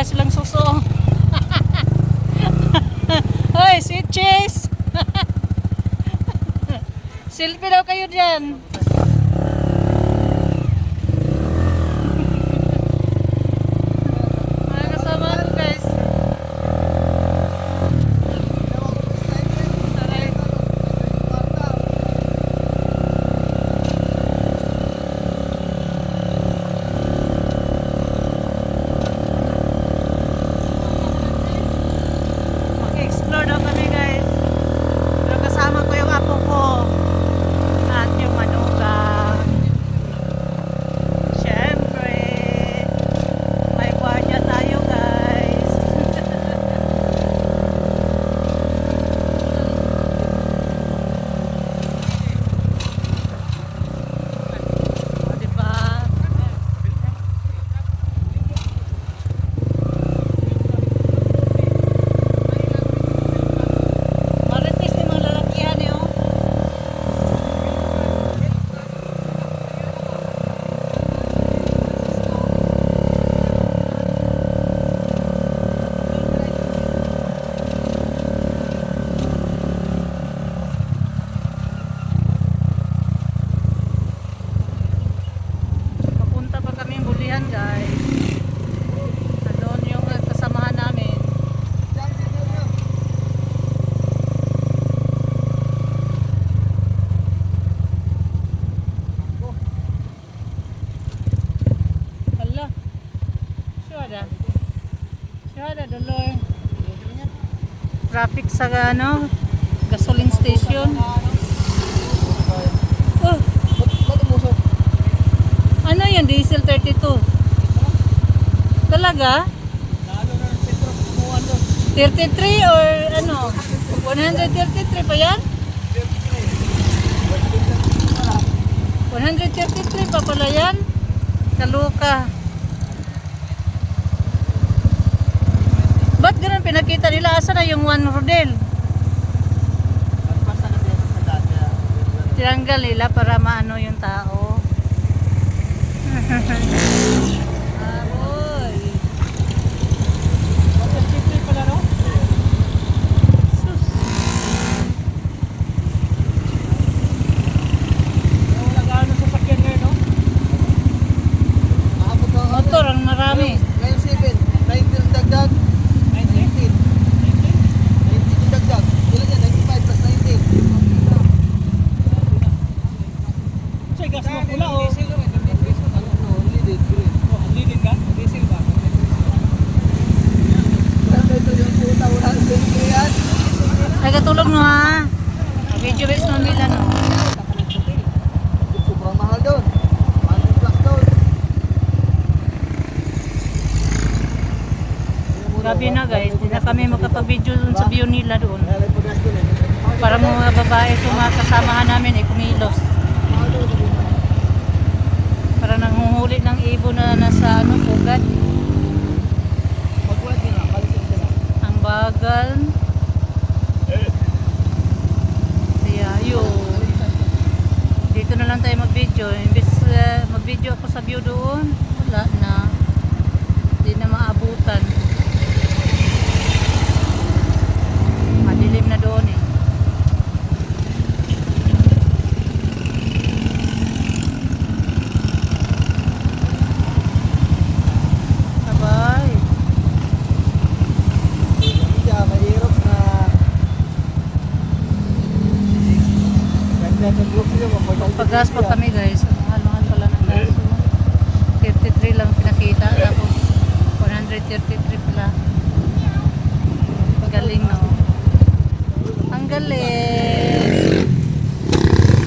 Para silang suso. Hoy, sweet cheese! Selfie daw kayo dyan. Mga kasama ko guys. Mag-explore daw kami guys. Pero kasama ko yung apo ko. At yung manugang. Siyempre, may gwardiya tayo guys. O, diba? Marites ni mga lalakihan eh oh. Papunta pa kaming bulihan guys. Andun yung kasamahan namin. Hala. Syada. Syada dolor. Traffic sa ano, gasoline station. Oh, ano yan? Diesel 32. Talaga? 33 or ano? 133 pa yan? 133 pa pala yan? Kaluka. Ba't ganun pinakita nila? Asa na yung one rodel? Tinanggal nila para maano yung tao. Aroy. Sus. Motor ang marami. Gas mo pula o? Ay katulog no ha. Video base no nila no. Sobrang mahal doon. 100 plus doon. Gabi na guys, hindi na kami makapag-video dun sa view nila doon. Para mga babae ito mga kasamahan namin ay kumilos. Para nanguhuli ng ibon na nasa ano, pugat. Ang bagal. Kaya yun. Dito na lang tayo mag-video. Imbes mag-video ako sa view doon, wala na. Hindi na maabutan. Madilim na doon eh. Sabay. Paggas pa kami guys. Mahal-mahal pala ng gas. 33 lang pinakita. Tapos 133 pala. Galing no. Ang galing.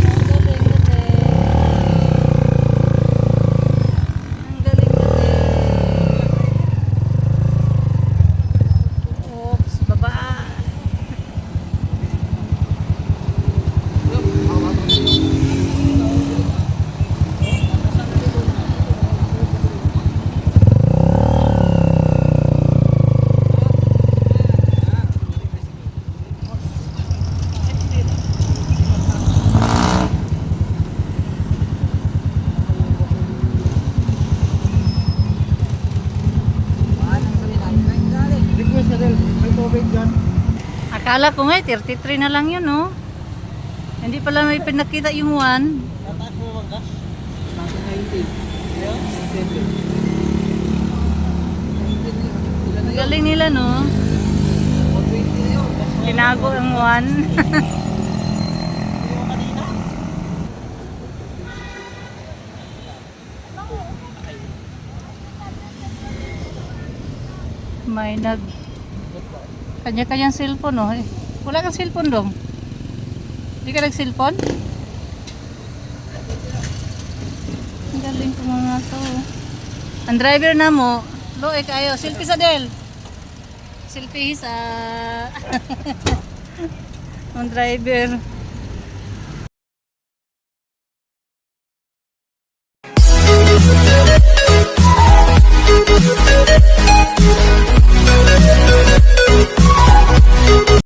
Ang galing. Ang galing. Oops, baba. Akala ko nga, 33 na lang yun, no? Hindi pala may pinakita yung 1. Nataas mo naman gas? Nasa 90. Ayun? 90. Ang galing nila, no? 120 na yun. Gas na Tinago ang 1. Hindi mo kanina. May kanya-kanyang cellphone, no? Eh, wala kang cellphone, dong? Hindi ka nag-cellphone? Ang galing ko mga to. Ang driver na mo, loe kayo. Selfie sa Del. Selfie sa... Ang driver.